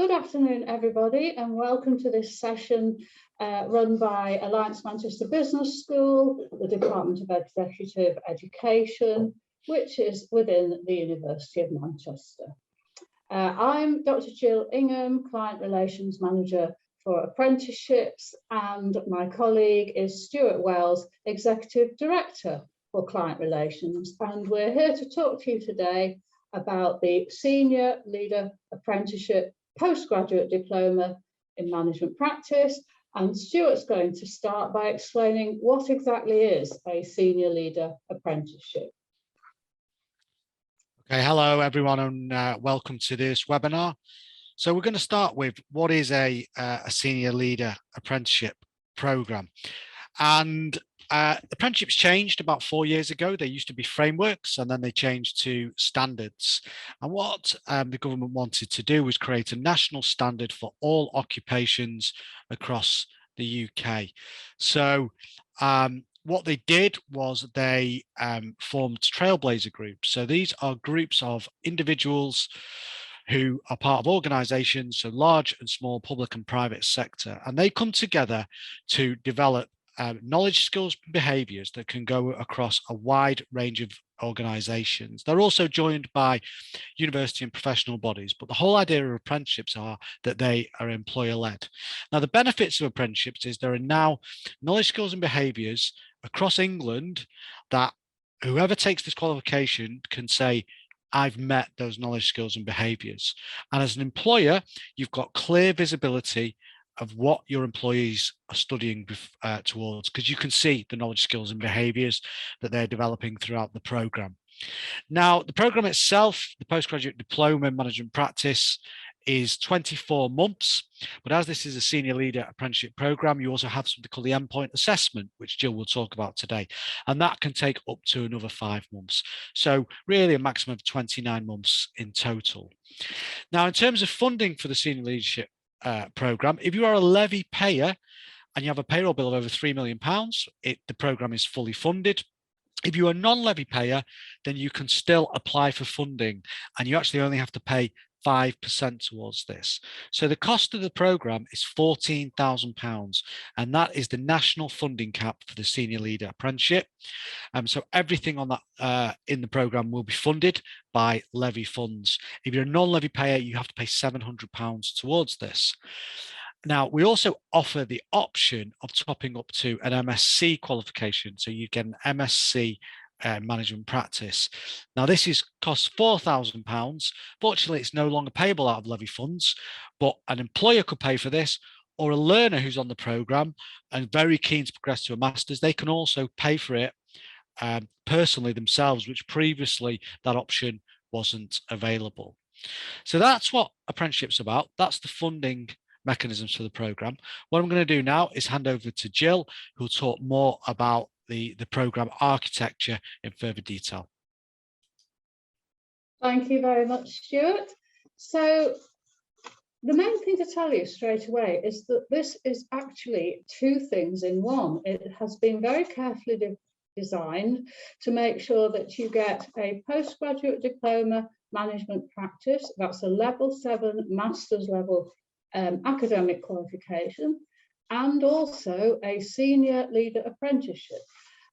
Good afternoon, everybody, and welcome to this session run by Alliance Manchester Business School, the Department of Executive Education, which is within the University of Manchester. I'm Dr. Jill Ingham, Client Relations Manager for Apprenticeships, and my colleague is Stuart Wells, Executive Director for Client Relations, and we're here to talk to you today about the Senior Leader Apprenticeship Postgraduate Diploma in Management Practice. And Stuart's going to start by explaining what exactly is a Senior Leader Apprenticeship. Okay, hello everyone, and welcome to this webinar. So we're going to start with what is a Senior Leader Apprenticeship program. And apprenticeships changed about 4 years ago. They used to be frameworks, and then they changed to standards. And what the government wanted to do was create a national standard for all occupations across the UK. So what they did was they formed trailblazer groups. So these are groups of individuals who are part of organisations, so large and small public and private sector, and they come together to develop knowledge, skills, and behaviours that can go across a wide range of organisations. They're also joined by university and professional bodies, but the whole idea of apprenticeships are that they are employer-led. Now, the benefits of apprenticeships is there are now knowledge, skills, and behaviours across England that whoever takes this qualification can say, I've met those knowledge, skills, and behaviours. And as an employer, you've got clear visibility of what your employees are studying towards, because you can see the knowledge, skills, and behaviours that they're developing throughout the programme. Now, the programme itself, the Postgraduate Diploma Management Practice, is 24 months, but as this is a Senior Leader Apprenticeship programme, you also have something called the Endpoint Assessment, which Jill will talk about today, and that can take up to another 5 months. So really a maximum of 29 months in total. Now, in terms of funding for the Senior Leadership programme, if you are a levy payer and you have a payroll bill of over £3 million, the programme is fully funded. If you are a non-levy payer, then you can still apply for funding, and you actually only have to pay 5% towards this. So the cost of the programme is £14,000, and that is the national funding cap for the Senior Leader Apprenticeship. So everything on that in the programme will be funded by levy funds. If you're a non-levy payer, you have to pay £700 towards this. Now, we also offer the option of topping up to an MSc qualification. So you get an MSc management practice. Now, this costs £4,000. Fortunately, it's no longer payable out of levy funds, but an employer could pay for this, or a learner who's on the programme and very keen to progress to a master's, they can also pay for it personally themselves, which previously that option wasn't available. So that's what apprenticeship's about. That's the funding mechanisms for the programme. What I'm going to do now is hand over to Jill, who'll talk more about the programme architecture in further detail. Thank you very much, Stuart. So the main thing to tell you straight away is that this is actually two things in one. It has been very carefully designed to make sure that you get a postgraduate diploma management practice. That's a level 7 master's level academic qualification, and also a Senior Leader Apprenticeship.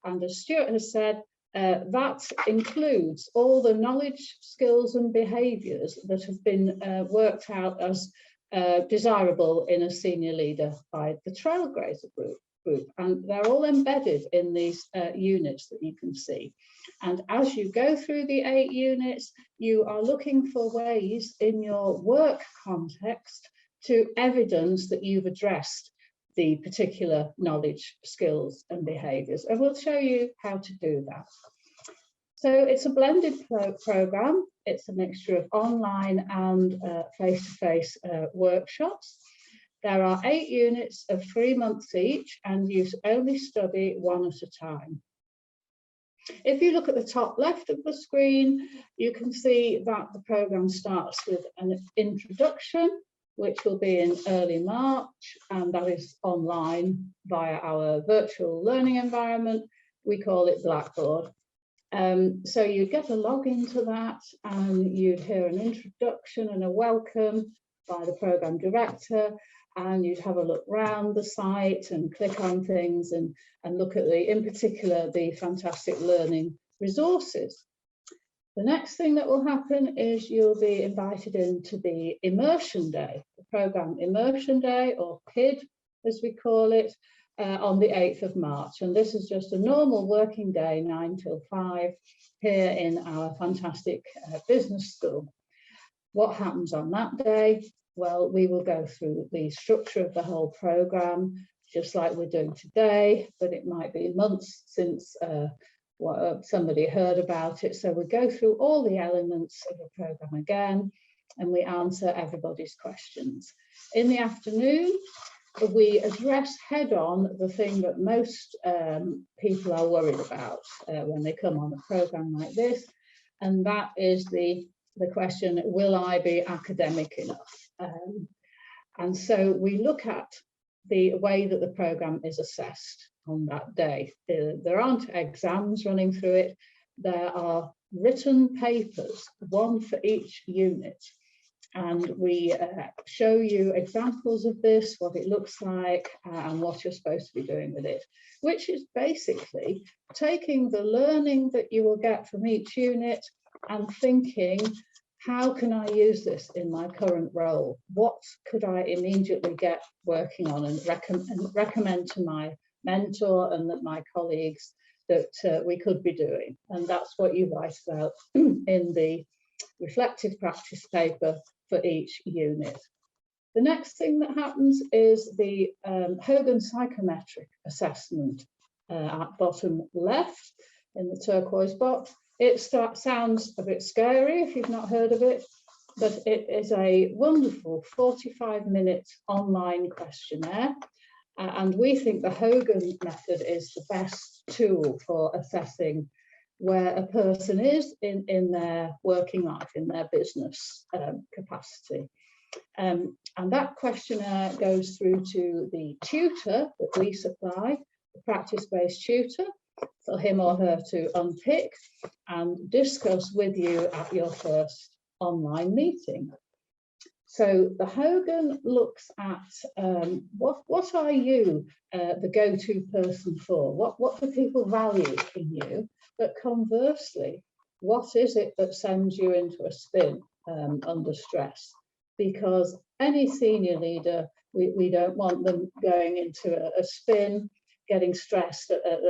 And as Stuart has said, that includes all the knowledge, skills, and behaviours that have been worked out as desirable in a senior leader by the Trailblazer group. And they're all embedded in these units that you can see. And as you go through the 8 units, you are looking for ways in your work context to evidence that you've addressed the particular knowledge, skills, and behaviours. And we'll show you how to do that. So it's a blended programme. It's a mixture of online and face-to-face workshops. There are 8 units of 3 months each, and you only study one at a time. If you look at the top left of the screen, you can see that the programme starts with an introduction, which will be in early March, and that is online via our virtual learning environment. We call it Blackboard. So you get a login to that, and you'd hear an introduction and a welcome, by the programme director, and you'd have a look round the site and click on things and look at in particular, the fantastic learning resources. The next thing that will happen is you'll be invited into the immersion day, the programme immersion day, or PID as we call it, on the 8th of March. And this is just a normal working day, 9 till 5, here in our fantastic business school. What happens on that day? Well, we will go through the structure of the whole programme, just like we're doing today, but it might be months since somebody heard about it. So we go through all the elements of the programme again, and we answer everybody's questions. In the afternoon, we address head-on the thing that most people are worried about when they come on a programme like this, and that is the question, will I be academic enough? And so we look at the way that the programme is assessed on that day. There aren't exams running through it. There are written papers, one for each unit. And we show you examples of this, what it looks like, and what you're supposed to be doing with it, which is basically taking the learning that you will get from each unit and thinking, how can I use this in my current role? What could I immediately get working on and recommend to my mentor and my colleagues that we could be doing? And that's what you write about in the reflective practice paper for each unit. The next thing that happens is the Hogan psychometric assessment at bottom left in the turquoise box. It sounds a bit scary if you've not heard of it, but it is a wonderful 45-minute online questionnaire. And we think the Hogan method is the best tool for assessing where a person is in their working life, in their business capacity. And that questionnaire goes through to the tutor that we supply, the practice-based tutor, for him or her to unpick and discuss with you at your first online meeting. So the Hogan looks at what are you the go-to person for? What do people value in you? But conversely, what is it that sends you into a spin under stress? Because any senior leader, we don't want them going into a spin, getting stressed at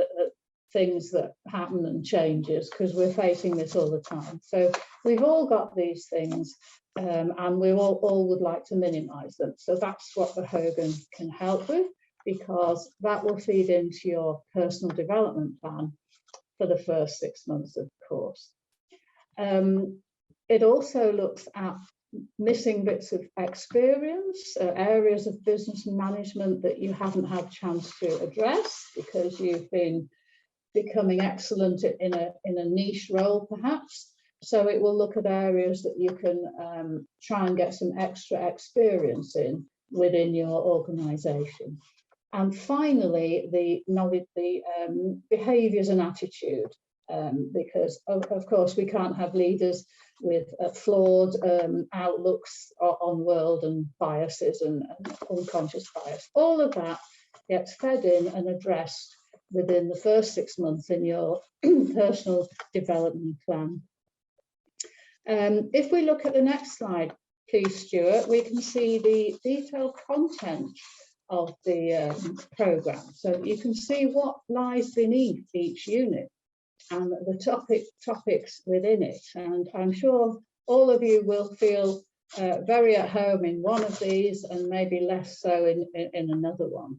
things that happen and changes, because we're facing this all the time. So we've all got these things, and we all would like to minimize them. So that's what the Hogan can help with, because that will feed into your personal development plan for the first 6 months of the course. It also looks at missing bits of experience, areas of business management that you haven't had a chance to address because you've been becoming excellent in a niche role perhaps. So it will look at areas that you can try and get some extra experience in within your organisation. And finally, the behaviours and attitude, because of course we can't have leaders with flawed outlooks on world and biases and unconscious bias. All of that gets fed in and addressed within the first 6 months in your personal development plan. If we look at the next slide, please, Stuart, we can see the detailed content of the programme. So you can see what lies beneath each unit and the topics within it. And I'm sure all of you will feel very at home in one of these and maybe less so in another one.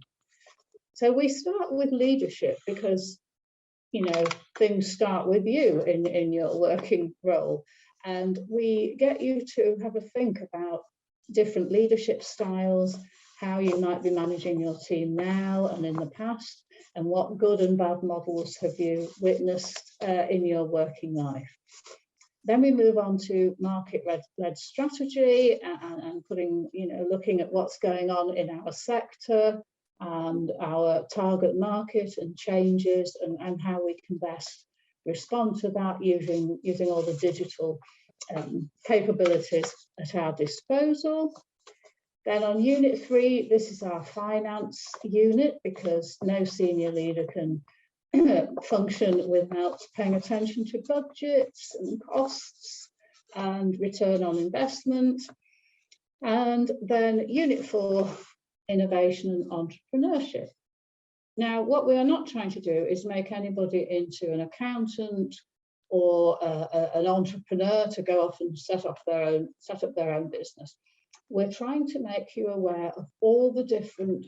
So we start with leadership because, you know, things start with you in your working role. And we get you to have a think about different leadership styles, how you might be managing your team now and in the past, and what good and bad models have you witnessed in your working life. Then we move on to market-led strategy and putting, you know, looking at what's going on in our sector and our target market and changes and how we can best respond to that using all the digital capabilities at our disposal. Then on Unit 3, this is our finance unit, because no senior leader can function without paying attention to budgets and costs and return on investment. And then Unit 4, innovation and entrepreneurship. Now, what we are not trying to do is make anybody into an accountant or an entrepreneur to go off and set up their own business. We're trying to make you aware of all the different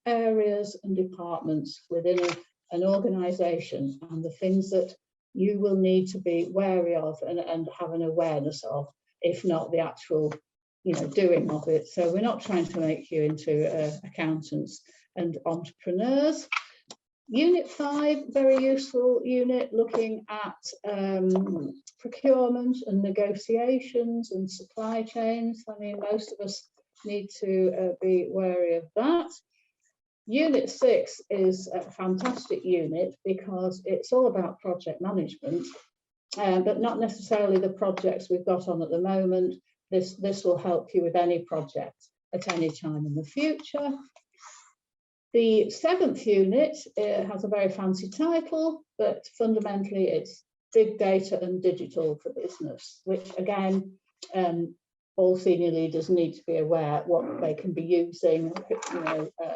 areas and departments within an organisation, and the things that you will need to be wary of and have an awareness of, if not the actual, doing of it. So we're not trying to make you into accountants and entrepreneurs. Unit 5, very useful unit, looking at procurement and negotiations and supply chains. I mean, most of us need to be wary of that. Unit 6 is a fantastic unit because it's all about project management, but not necessarily the projects we've got on at the moment. This will help you with any project at any time in the future. The 7th unit has a very fancy title, but fundamentally it's big data and digital for business, which again, all senior leaders need to be aware what they can be using,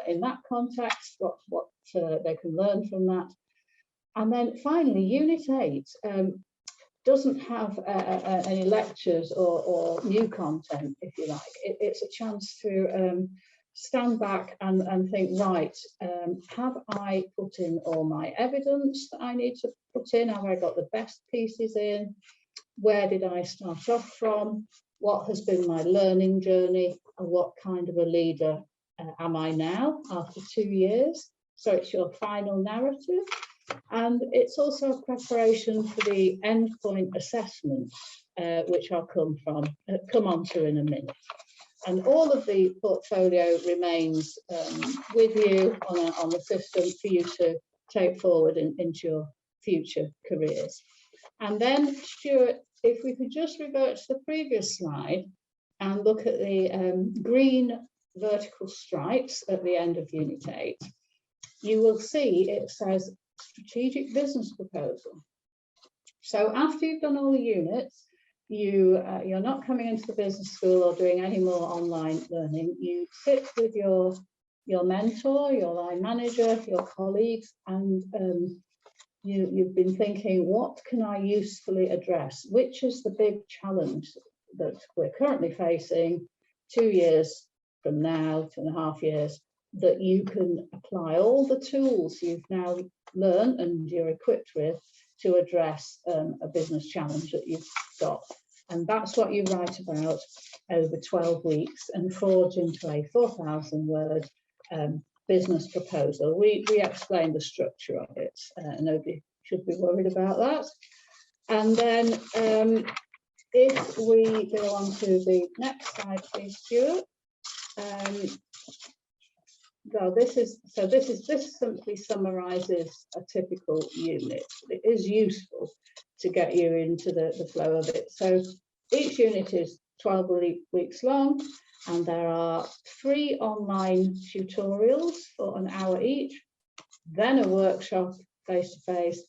in that context, what they can learn from that. And then finally, Unit 8 doesn't have any lectures or new content, if you like. It's a chance to stand back and think, right, have I put in all my evidence that I need to put in? Have I got the best pieces in? Where did I start off from? What has been my learning journey? And what kind of a leader am I now after 2 years? So it's your final narrative. And it's also a preparation for the endpoint assessment, which I'll come on to in a minute. And all of the portfolio remains with you on the system for you to take forward into your future careers. And then, Stuart, if we could just revert to the previous slide and look at the green vertical stripes at the end of Unit 8, you will see it says strategic business proposal. So after you've done all the units, you're not coming into the business school or doing any more online learning. You sit with your mentor, your line manager, your colleagues, and you've been thinking, what can I usefully address? Which is the big challenge that we're currently facing 2 years from now, 2.5 years, that you can apply all the tools you've now learned and you're equipped with to address a business challenge that you've got. And that's what you write about over 12 weeks and forge into a 4,000-word business proposal. We explain the structure of it. Nobody should be worried about that. And then if we go on to the next slide, please, Stuart. This simply summarises a typical unit. It is useful to get you into the flow of it. So each unit is 12 weeks long, and there are 3 online tutorials for an hour each, then a workshop face-to-face,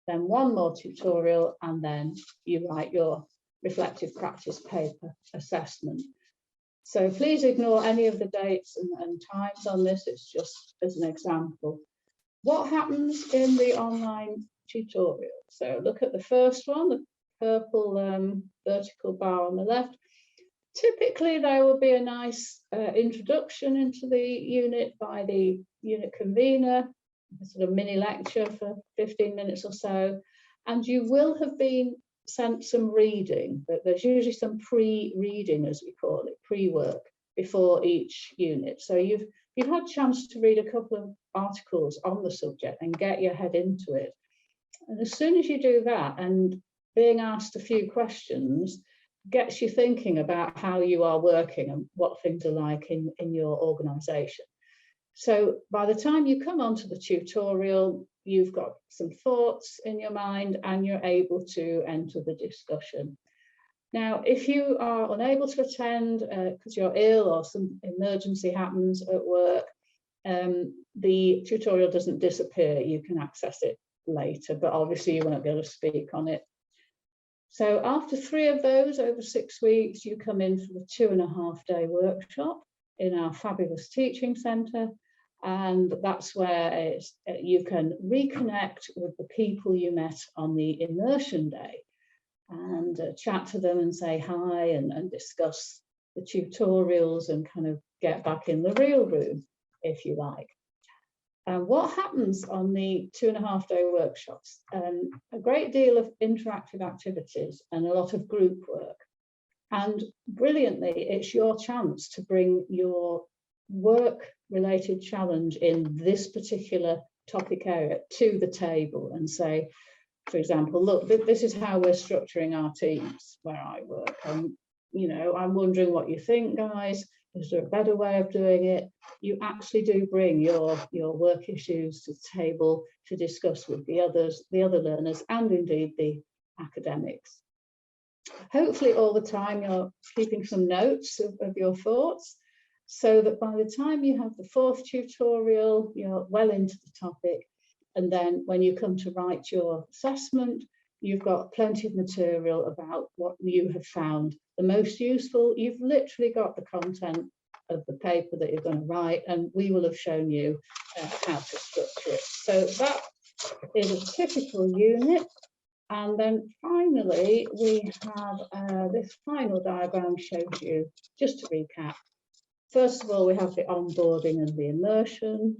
then 1 more tutorial, and then you write your reflective practice paper assessment. So please ignore any of the dates and times on this. It's just as an example. What happens in the online tutorial? So look at the first one, the purple vertical bar on the left. Typically, there will be a nice introduction into the unit by the unit convener, a sort of mini lecture for 15 minutes or so, and you will have been sent some reading, but there's usually some pre-reading, as we call it, pre-work before each unit. So you've had a chance to read a couple of articles on the subject and get your head into it. And as soon as you do that, and being asked a few questions gets you thinking about how you are working and what things are like in your organisation. So by the time you come onto the tutorial, you've got some thoughts in your mind and you're able to enter the discussion. Now, if you are unable to attend because you're ill or some emergency happens at work, the tutorial doesn't disappear. You can access it later, but obviously you won't be able to speak on it. So after 3 of those over 6 weeks, you come in for the 2.5-day workshop in our fabulous teaching centre. And that's where you can reconnect with the people you met on the immersion day and chat to them and say hi and discuss the tutorials and kind of get back in the real room, if you like. And what happens on the 2.5-day workshops? A great deal of interactive activities and a lot of group work. And brilliantly, it's your chance to bring your work-related challenge in this particular topic area to the table and say, for example, look, this is how we're structuring our teams where I work. You know, I'm wondering what you think, guys. Is there a better way of doing it? You actually do bring your work issues to the table to discuss with the other learners, and indeed the academics. Hopefully all the time you're keeping some notes of your thoughts, so that by the time you have the 4th tutorial, you're well into the topic. And then when you come to write your assessment, you've got plenty of material about what you have found the most useful. You've literally got the content of the paper that you're going to write, and we will have shown you how to structure it. So that is a typical unit. And then finally, we have this final diagram shows you, just to recap. First of all, we have the onboarding and the immersion.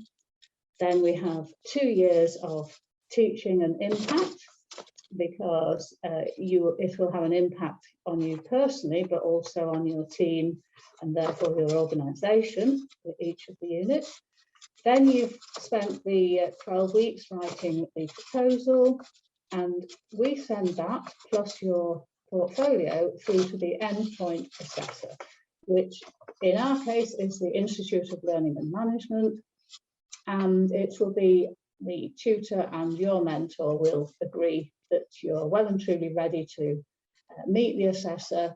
Then we have 2 years of teaching and impact, because it will have an impact on you personally, but also on your team and therefore your organisation with each of the units. Then you've spent the 12 weeks writing the proposal, and we send that plus your portfolio through to the endpoint assessor, which in our case is the Institute of Learning and Management, and it will be the tutor and your mentor will agree that you're well and truly ready to meet the assessor,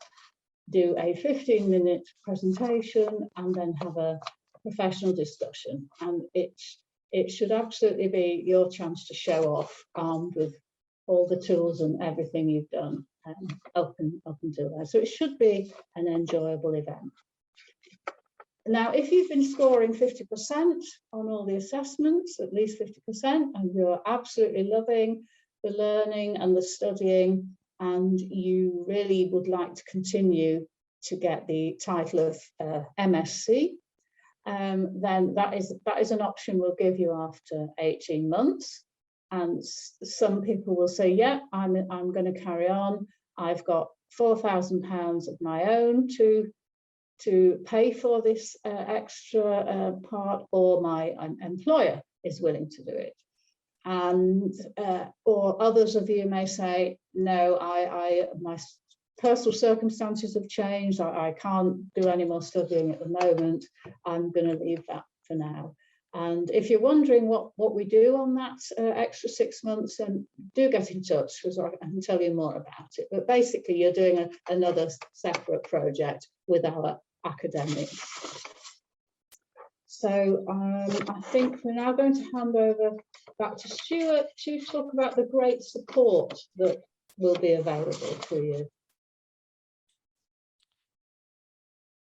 do a 15-minute presentation, and then have a professional discussion. And it should absolutely be your chance to show off, armed with all the tools and everything you've done up until then. So it should be an enjoyable event. Now, if you've been scoring 50% on all the assessments, at least 50%, and you're absolutely loving the learning and the studying, and you really would like to continue to get the title of MSc, then that is an option we'll give you after 18 months. And some people will say, yeah, I'm going to carry on. I've got £4,000 of my own to pay for this extra part, or my employer is willing to do it. And or others of you may say, no, my personal circumstances have changed. I can't do any more studying at the moment. I'm going to leave that for now. And if you're wondering what we do on that extra 6 months, then do get in touch, because I can tell you more about it. But basically, you're doing another separate project with our academics. So I think we're now going to hand over back to Stuart to talk about the great support that will be available to you.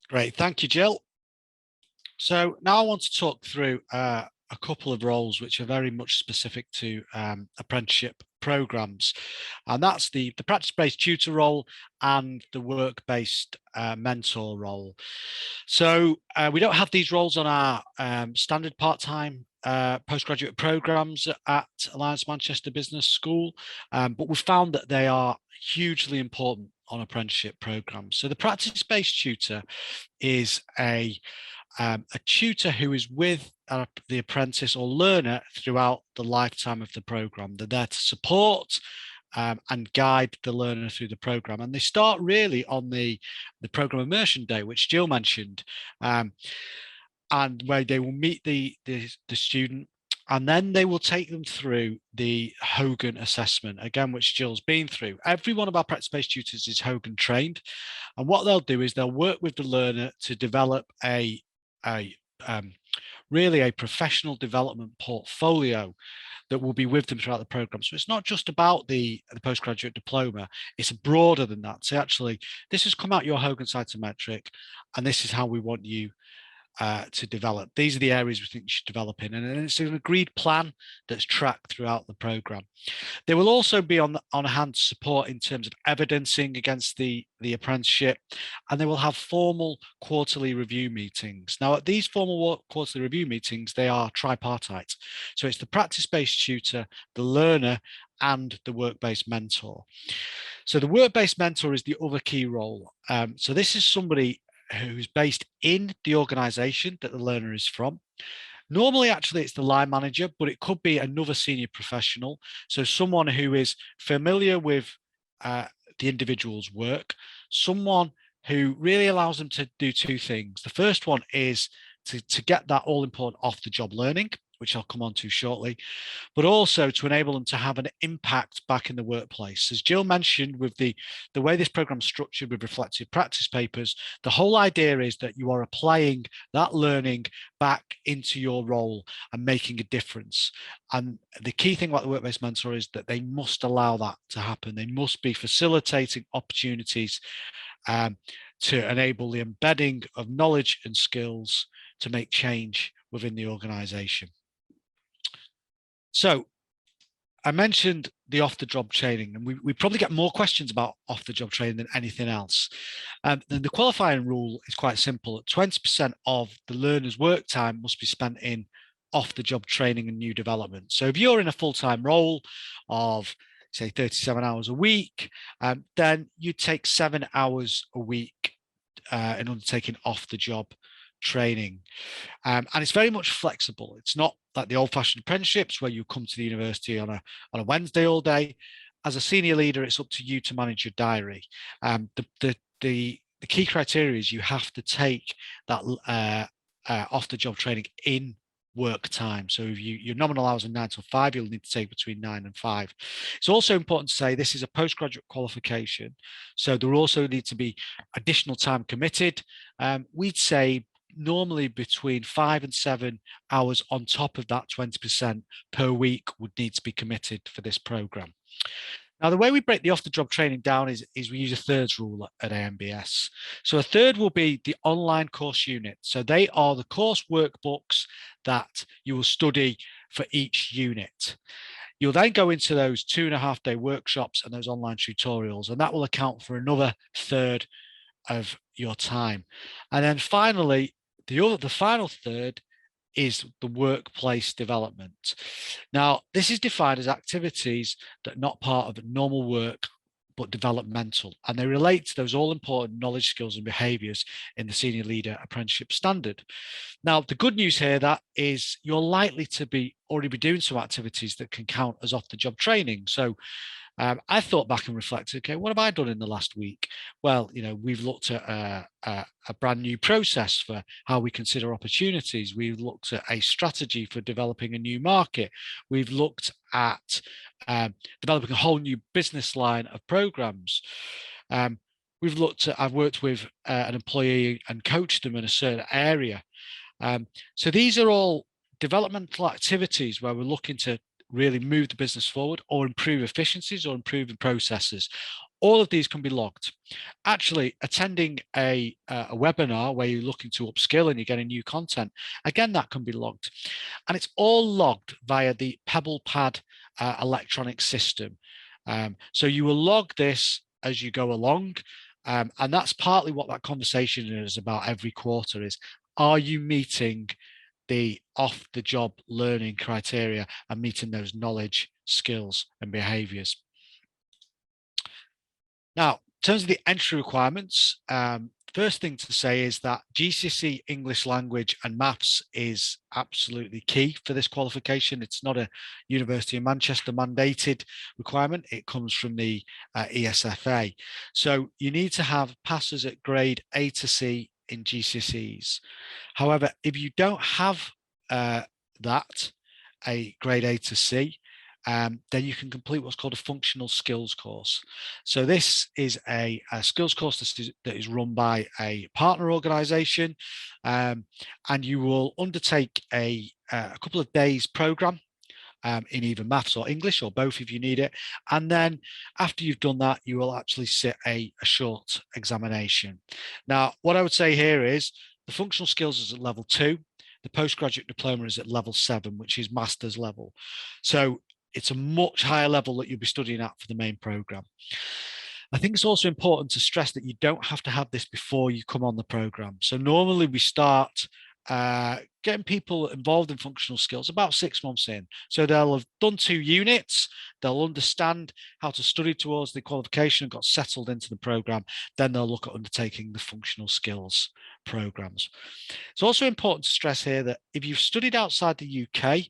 Great, thank you, Jill. So now I want to talk through a couple of roles which are very much specific to apprenticeship programs, and that's the practice-based tutor role and the work-based mentor role. So we don't have these roles on our standard part-time postgraduate programs at Alliance Manchester Business School, but we found that they are hugely important on apprenticeship programs. So the practice-based tutor is a tutor who is with the apprentice or learner throughout the lifetime of the program. They're there to support and guide the learner through the program. And they start really on the program immersion day, which Jill mentioned, and where they will meet the student And then they will take them through the Hogan assessment, again, which Jill's been through. Every one of our practice-based tutors is Hogan trained. And what they'll do is they'll work with the learner to develop really a professional development portfolio that will be with them throughout the program. So it's not just about the postgraduate diploma, it's broader than that. So actually, this has come out your Hogan psychometric, and this is how we want you to develop. These are the areas we think you should develop in, and it's an agreed plan that's tracked throughout the program. They will also be on hand support in terms of evidencing against the apprenticeship, and they will have formal quarterly review meetings. Now, at these formal quarterly review meetings, they are tripartite. So it's the practice-based tutor, the learner, and the work-based mentor. So the work-based mentor is the other key role. So this is somebody who's based in the organization that the learner is from. Normally, actually, it's the line manager, but it could be another senior professional. So someone who is familiar with the individual's work, someone who really allows them to do two things. The first one is to get that all-important off-the-job learning, which I'll come on to shortly, but also to enable them to have an impact back in the workplace. As Jill mentioned, with the way this program is structured with reflective practice papers, the whole idea is that you are applying that learning back into your role and making a difference. And the key thing about the work-based mentor is that they must allow that to happen. They must be facilitating opportunities to enable the embedding of knowledge and skills to make change within the organization. So I mentioned the off-the-job training, and we probably get more questions about off-the-job training than anything else. And the qualifying rule is quite simple. 20% of the learner's work time must be spent in off-the-job training and new development. So if you're in a full-time role of, say, 37 hours a week, then you take 7 hours a week in undertaking off-the-job training. And it's very much flexible. It's not like the old-fashioned apprenticeships where you come to the university on a Wednesday all day. As a senior leader, it's up to you to manage your diary. The key criteria is you have to take that off-the-job training in work time. So if your nominal hours are 9 till 5, you'll need to take between 9 and 5. It's also important to say this is a postgraduate qualification. So there also needs to be additional time committed. We'd say normally between 5 and 7 hours on top of that 20% per week would need to be committed for this program. Now, the way we break the off-the-job training down is we use a thirds rule at AMBS. So a third will be the online course unit. So they are the course workbooks that you will study for each unit. You'll then go into those 2.5-day workshops and those online tutorials, and that will account for another third of your time. And then finally, the final third is the workplace development. Now, this is defined as activities that are not part of normal work, but developmental, and they relate to those all-important knowledge, skills, and behaviours in the Senior Leader Apprenticeship Standard. Now, the good news here that is you're likely to already be doing some activities that can count as off-the-job training. So I thought back and reflected, okay, what have I done in the last week? Well, we've looked at a brand new process for how we consider opportunities. We've looked at a strategy for developing a new market. We've looked at developing a whole new business line of programs. I've worked with an employee and coached them in a certain area. So these are all developmental activities where we're looking to really move the business forward or improve efficiencies or improve the processes. All of these can be logged. Actually, attending a webinar where you're looking to upskill and you're getting new content, again, that can be logged. And it's all logged via the PebblePad electronic system. So you will log this as you go along. And that's partly what that conversation is about every quarter is, are you meeting the off-the-job learning criteria and meeting those knowledge, skills, and behaviours? Now, in terms of the entry requirements, first thing to say is that GCSE English language and maths is absolutely key for this qualification. It's not a University of Manchester mandated requirement. It comes from the ESFA. So you need to have passes at grade A to C in GCSEs. However, if you don't have that, a grade A to C, then you can complete what's called a functional skills course. So this is a skills course that is run by a partner organisation, and you will undertake a couple of days program in either maths or English, or both if you need it. And then after you've done that, you will actually sit a short examination. Now, what I would say here is the functional skills is at level 2. The postgraduate diploma is at level 7, which is master's level. So it's a much higher level that you'll be studying at for the main program. I think it's also important to stress that you don't have to have this before you come on the program. So normally we start getting people involved in functional skills about 6 months in. So they'll have done 2 units, they'll understand how to study towards the qualification and got settled into the program. Then they'll look at undertaking the functional skills programs. It's also important to stress here that if you've studied outside the UK,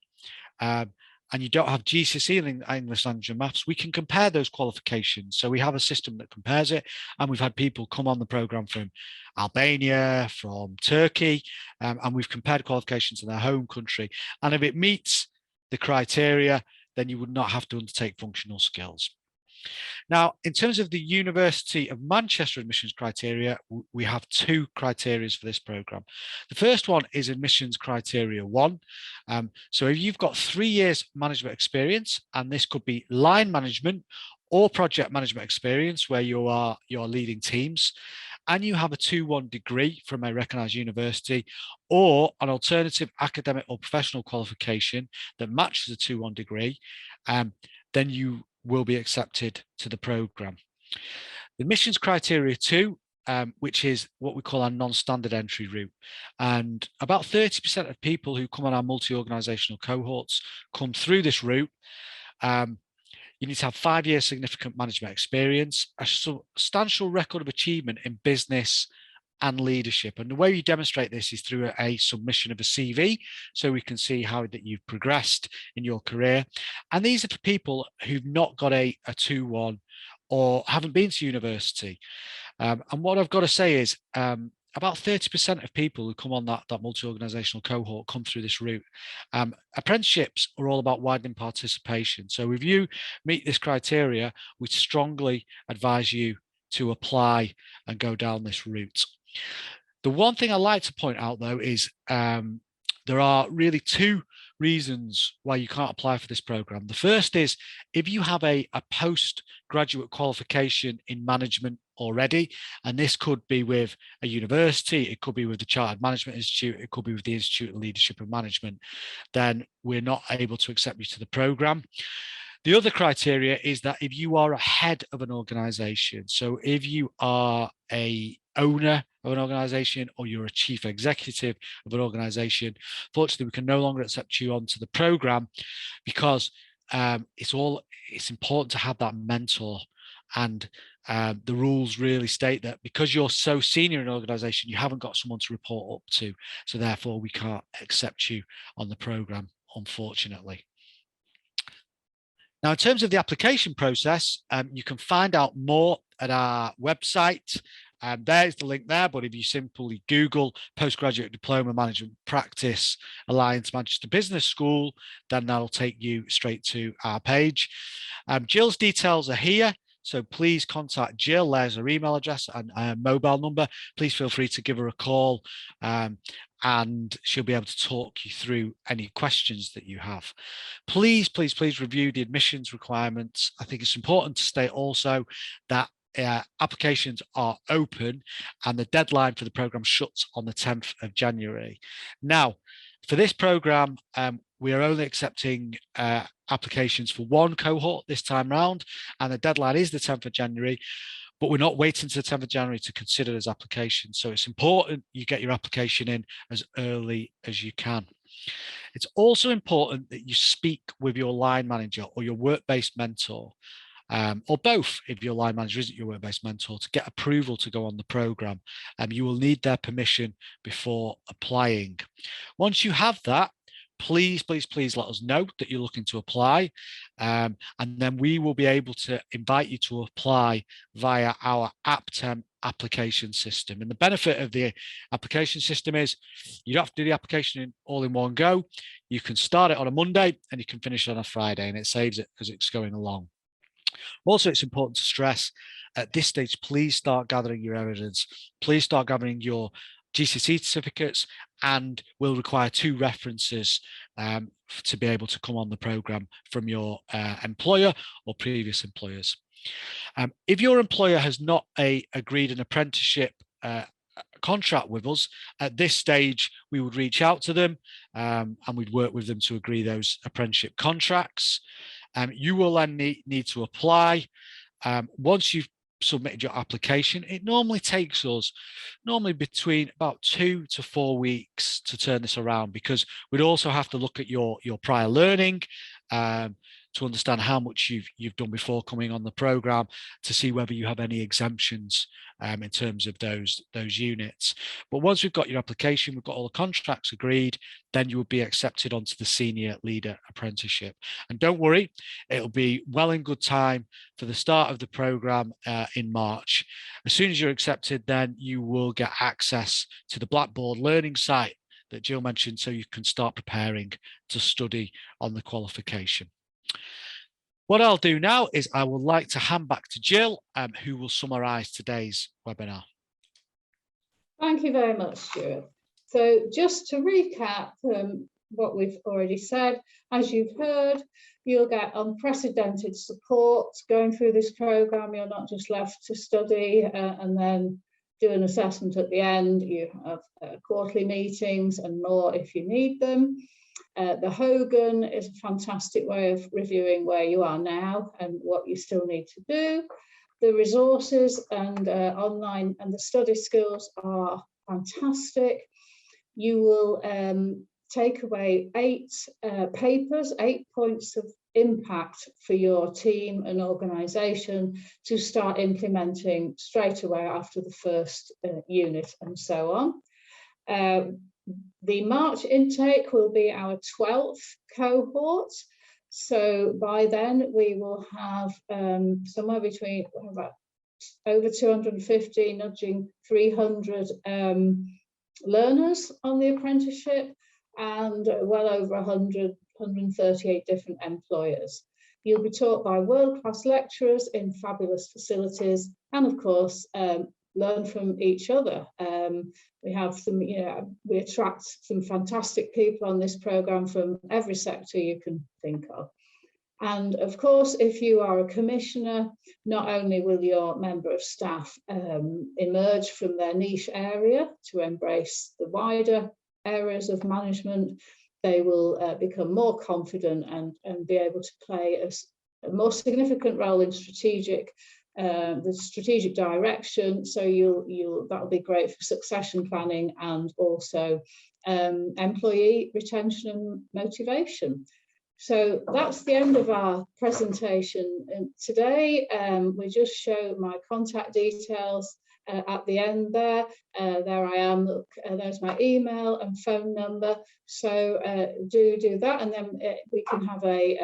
and you don't have GCSE in English language and maths, we can compare those qualifications. So we have a system that compares it, and we've had people come on the program from Albania, from Turkey, and we've compared qualifications in their home country. And if it meets the criteria, then you would not have to undertake functional skills. Now, in terms of the University of Manchester admissions criteria, we have 2 criteria for this program. The first one is admissions criteria 1. So if you've got 3 years management experience, and this could be line management or project management experience where you're leading teams, and you have a 2-1 degree from a recognised university or an alternative academic or professional qualification that matches a 2-1 degree, then you will be accepted to the program. The admissions criteria 2, which is what we call our non-standard entry route. And about 30% of people who come on our multi-organisational cohorts come through this route. You need to have 5 years significant management experience, a substantial record of achievement in business and leadership. And the way you demonstrate this is through a submission of a CV, so we can see how that you've progressed in your career. And these are for people who've not got a 2-1 or haven't been to university. And what I've got to say is about 30% of people who come on that multi-organisational cohort come through this route. Apprenticeships are all about widening participation. So if you meet this criteria, we strongly advise you to apply and go down this route. The one thing I like to point out, though, is there are really 2 reasons why you can't apply for this program. The first is if you have a postgraduate qualification in management already, and this could be with a university, it could be with the Chartered Management Institute, it could be with the Institute of Leadership and Management, then we're not able to accept you to the program. The other criteria is that if you are a head of an organization, so if you are a owner of an organization or you're a chief executive of an organization, fortunately, we can no longer accept you onto the program because it's important to have that mentor. And the rules really state that because you're so senior in an organization, you haven't got someone to report up to. So therefore, we can't accept you on the program, unfortunately. Now, in terms of the application process, you can find out more at our website. There's the link there, but if you simply Google Postgraduate Diploma Management Practice Alliance Manchester Business School, then that'll take you straight to our page. Jill's details are here, so please contact Jill. There's her email address and mobile number. Please feel free to give her a call, and she'll be able to talk you through any questions that you have. Please, please, please review the admissions requirements. I think it's important to state also that applications are open and the deadline for the program shuts on the 10th of January. Now, for this program, we are only accepting applications for 1 cohort this time round, and the deadline is the 10th of January. But we're not waiting to the 10th of January to consider those applications. So it's important you get your application in as early as you can. It's also important that you speak with your line manager or your work-based mentor, or both if your line manager isn't your work-based mentor, to get approval to go on the program. You will need their permission before applying. Once you have that, please, please, please let us know that you're looking to apply, and then we will be able to invite you to apply via our application system. And the benefit of the application system is you don't have to do the application all in one go. You can start it on a Monday and you can finish it on a Friday, and it saves it as it's going along. Also, it's important to stress at this stage, please start gathering your evidence. Please start gathering your GCSE certificates, and will require 2 references to be able to come on the programme from your employer or previous employers. If your employer has not agreed an apprenticeship contract with us, at this stage, we would reach out to them and we'd work with them to agree those apprenticeship contracts. You will then need to apply. Once you've submitted your application, it normally takes us between about 2 to 4 weeks to turn this around, because we'd also have to look at your prior learning to understand how much you've done before coming on the program, to see whether you have any exemptions in terms of those units. But once we've got your application, we've got all the contracts agreed, then you will be accepted onto the Senior Leader Apprenticeship. And don't worry, it'll be well in good time for the start of the program in March. As soon as you're accepted, then you will get access to the Blackboard learning site that Jill mentioned, so you can start preparing to study on the qualification. What I'll do now is I would like to hand back to Jill, who will summarise today's webinar. Thank you very much, Stuart. So just to recap what we've already said, as you've heard, you'll get unprecedented support going through this programme. You're not just left to study and then do an assessment at the end. You have quarterly meetings and more if you need them. The Hogan is a fantastic way of reviewing where you are now and what you still need to do. The resources and online and the study skills are fantastic. You will take away 8 papers, 8 points of impact for your team and organisation to start implementing straight away after the first unit and so on. The March intake will be our 12th cohort. So by then we will have somewhere between about over 250, nudging 300 learners on the apprenticeship, and well over 138 different employers. You'll be taught by world-class lecturers in fabulous facilities, and of course, learn from each other. We have some, we attract some fantastic people on this program from every sector you can think of. And of course, if you are a commissioner, not only will your member of staff emerge from their niche area to embrace the wider areas of management, they will become more confident and be able to play a more significant role in the strategic direction. So that'll be great for succession planning and also employee retention and motivation. So that's the end of our presentation. And today we just show my contact details at the end there. There I am, look, there's my email and phone number. So do that, and then we can have a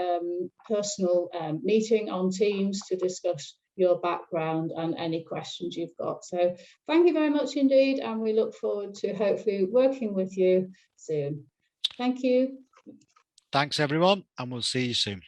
personal meeting on Teams to discuss your background and any questions you've got. So thank you very much indeed, and we look forward to hopefully working with you soon. Thank you. Thanks everyone, and we'll see you soon.